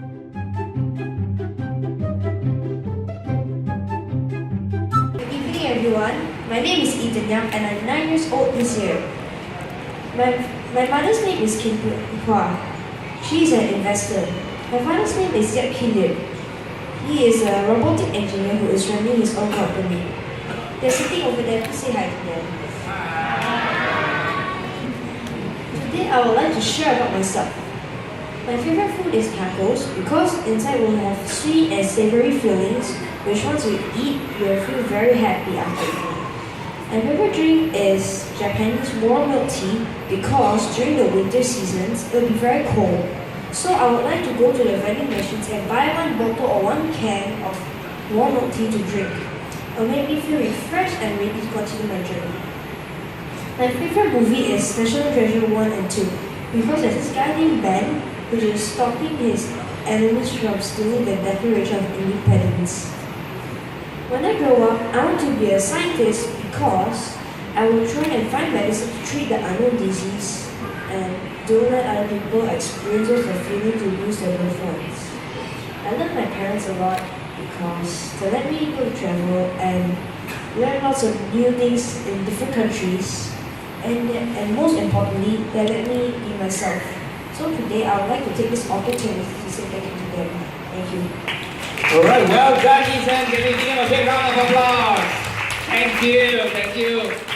Good evening, everyone. My name is Ethan Yang and I'm 9 years old this year. My mother's name is Kim Hua. She is an investor. My father's name is Yap Hilliard. He is a robotic engineer who is running his own company. They're sitting over there. Please say hi to them. Today I would like to share about myself. My favorite food is tacos because inside will have sweet and savory fillings which once you eat, you will feel very happy after eating. My favorite drink is Japanese warm milk tea because during the winter seasons it will be very cold. So I would like to go to the vending machines and buy one bottle or one can of warm milk tea to drink. It will make me feel refreshed and ready to continue my journey. My favorite movie is National Treasure 1 and 2 because there's this guy named Ben which is stopping his enemies from stealing the Declaration of Independence. When I grow up, I want to be a scientist because I will try and find medicine to treat the unknown disease and don't let other people experience the feeling to lose their loved ones. I love my parents a lot because they let me go to travel and learn lots of new things in different countries and most importantly, they let me be myself. So today I would like to take this opportunity to say thank you to them. Thank you. All right, well done, Ethan. Can we give him a big round of applause? Thank you.